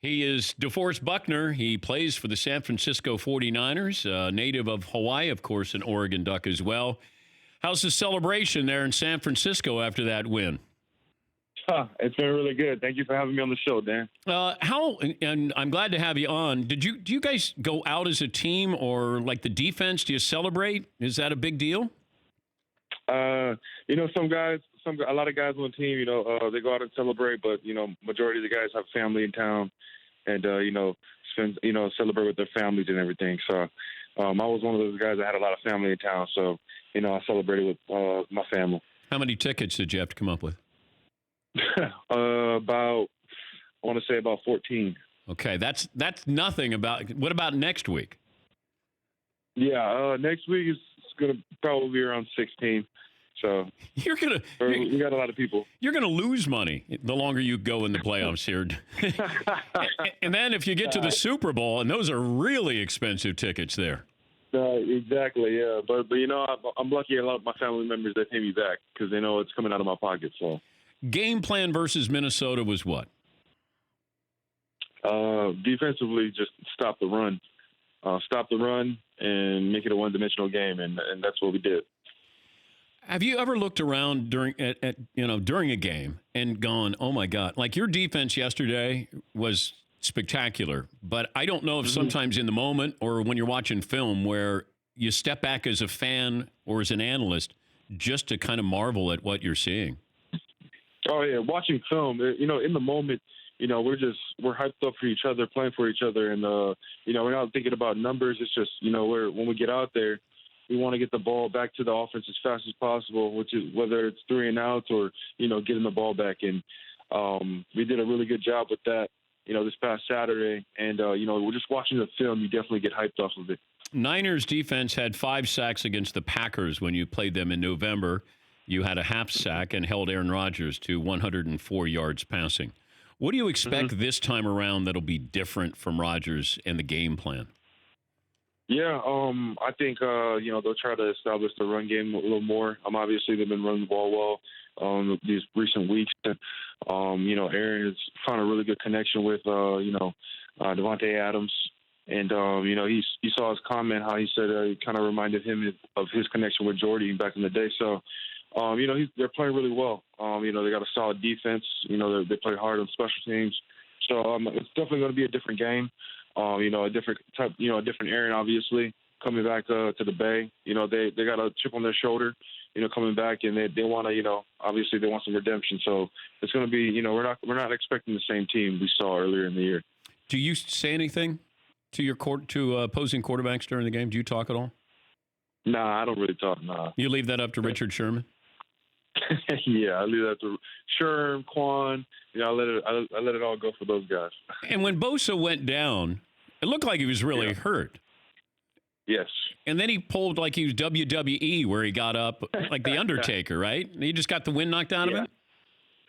He is DeForest Buckner. He plays for the San Francisco 49ers, native of Hawaii, of course, an Oregon Duck as well. How's the celebration there in San Francisco after that win? It's been really good. Thank you for having me on the show, Dan. And I'm glad to have you on. Do you guys go out as a team, or like the defense? Do you celebrate? Is that a big deal? A lot of guys on the team, they go out and celebrate, but majority of the guys have family in town, and celebrate with their families and everything. So, I was one of those guys that had a lot of family in town, so I celebrated with my family. How many tickets did you have to come up with? I want to say about 14. Okay, that's nothing. What about next week? Yeah, next week is going to probably be around 16. So we got a lot of people. You're gonna lose money the longer you go in the playoffs here. And then if you get to the Super Bowl, and those are really expensive tickets there. Exactly, yeah. But I'm lucky. A lot of my family members, they pay me back because they know it's coming out of my pocket. So game plan versus Minnesota was what? Defensively, just stop the run. And make it a one-dimensional game, and that's what we did. Have you ever looked around during a game and gone, "Oh my God!" Like your defense yesterday was spectacular, but I don't know if sometimes in the moment or when you're watching film where you step back as a fan or as an analyst just to kind of marvel at what you're seeing. Oh yeah, watching film, in the moment, we're hyped up for each other, playing for each other, and we're not thinking about numbers. It's just when we get out there, we want to get the ball back to the offense as fast as possible, which is whether it's 3 and outs or getting the ball back. And we did a really good job with that, this past Saturday. And we're just watching the film. You definitely get hyped off of it. Niners defense had 5 sacks against the Packers when you played them in November. You had a half sack and held Aaron Rodgers to 104 yards passing. What do you expect this time around that'll be different from Rodgers and the game plan? Yeah, I think, they'll try to establish the run game a little more. Obviously, they've been running the ball well these recent weeks. Aaron has found a really good connection with, Devontae Adams. And, you saw his comment, how he said it kind of reminded him of his connection with Jordy back in the day. So, they're playing really well. They got a solid defense. They play hard on special teams. So it's definitely going to be a different game. A different type, a different Aaron, obviously, coming back to the Bay. They got a chip on their shoulder, coming back, and they want to, obviously they want some redemption. So it's going to be, we're not expecting the same team we saw earlier in the year. Do you say anything to opposing quarterbacks during the game? Do you talk at all? Nah, I don't really talk. Nah. You leave that up to Richard Sherman? Yeah, I leave that to Sherm, Quan. I let it all go for those guys. And when Bosa went down, it looked like he was really hurt. Yes. And then he pulled like he was WWE, where he got up like the Undertaker, right? He just got the wind knocked out of him.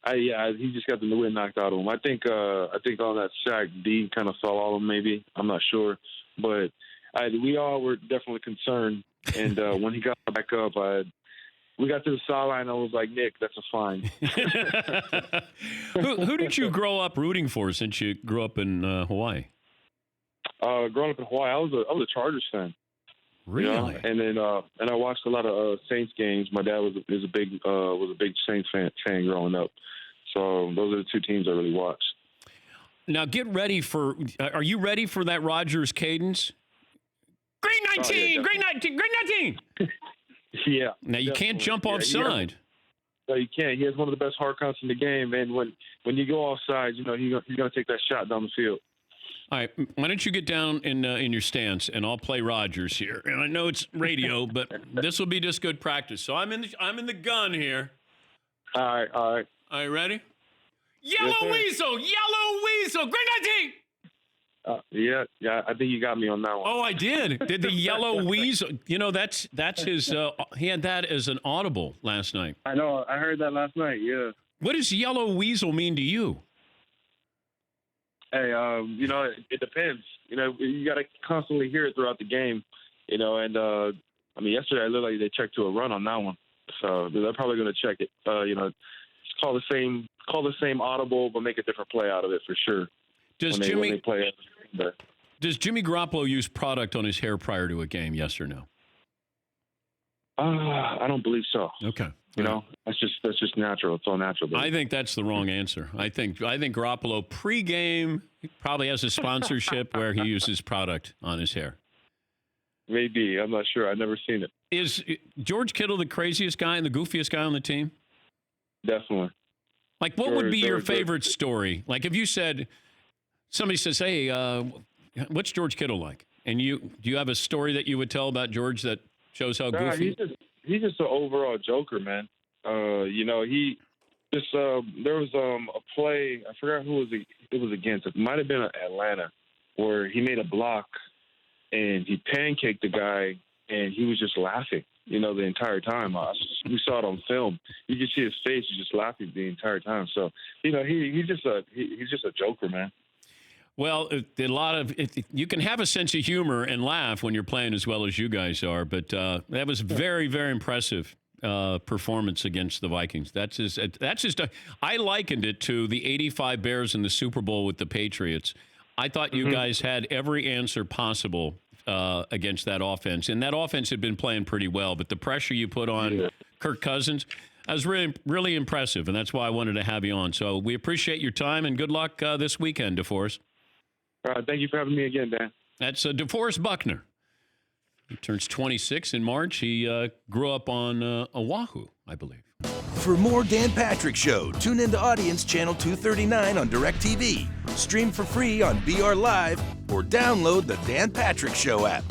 He just got the wind knocked out of him. I think on that sack, D kind of fell on him. Maybe, I'm not sure, but we all were definitely concerned. And when he got back up, we got to the sideline. I was like, Nick, that's a fine. Who did you grow up rooting for since you grew up in Hawaii? Growing up in Hawaii, I was a Chargers fan. Really? And then I watched a lot of Saints games. My dad was a big Saints fan growing up. So those are the two teams I really watched. Now get ready are you ready for that Rodgers cadence? Green 19, green 19, green 19. Yeah. Now you can't jump offside. No, you can't. He has one of the best hard counts in the game, and when you go offside, he's going to take that shot down the field. All right, why don't you get down in your stance, and I'll play Rodgers here. And I know it's radio, but this will be just good practice. So I'm in the gun here. All right. All right, ready? Yellow Weasel, green 19. Yeah, I think you got me on that one. Oh, I did. Did the Yellow Weasel? That's his. He had that as an audible last night. I know. I heard that last night. Yeah. What does Yellow Weasel mean to you? Hey, it depends. You got to constantly hear it throughout the game. And yesterday it looked like they checked to a run on that one, so they're probably going to check it. Just call the same audible, but make a different play out of it for sure. Does when they play. Does Jimmy Garoppolo use product on his hair prior to a game? Yes or no? I don't believe so. Okay. You know, that's just natural. It's all natural. I think that's the wrong answer. I think Garoppolo pregame probably has a sponsorship where he uses product on his hair. Maybe. I'm not sure. I've never seen it. Is George Kittle the craziest guy and the goofiest guy on the team? Definitely. Like, what would be your favorite story? Like, if you said, somebody says, hey, what's George Kittle like? And do you have a story that you would tell about George that shows how goofy? He's just an overall joker, man. You know, he just there was a play. I forgot who it was against. It might have been Atlanta, where he made a block and he pancaked the guy, and he was just laughing. You know, the entire time. We saw it on film. You could see his face; he's just laughing the entire time. So, you know, he's just a joker, man. Well, you can have a sense of humor and laugh when you're playing as well as you guys are, but that was very, very impressive performance against the Vikings. I likened it to the '85 Bears in the Super Bowl with the Patriots. I thought you guys had every answer possible against that offense, and that offense had been playing pretty well, but the pressure you put on Kirk Cousins, that was really, really impressive, and that's why I wanted to have you on. So we appreciate your time, and good luck this weekend, DeForest. All right, thank you for having me again, Dan. That's DeForest Buckner. He turns 26 in March. He grew up on Oahu, I believe. For more Dan Patrick Show, tune into Audience Channel 239 on DirecTV. Stream for free on BR Live or download the Dan Patrick Show app.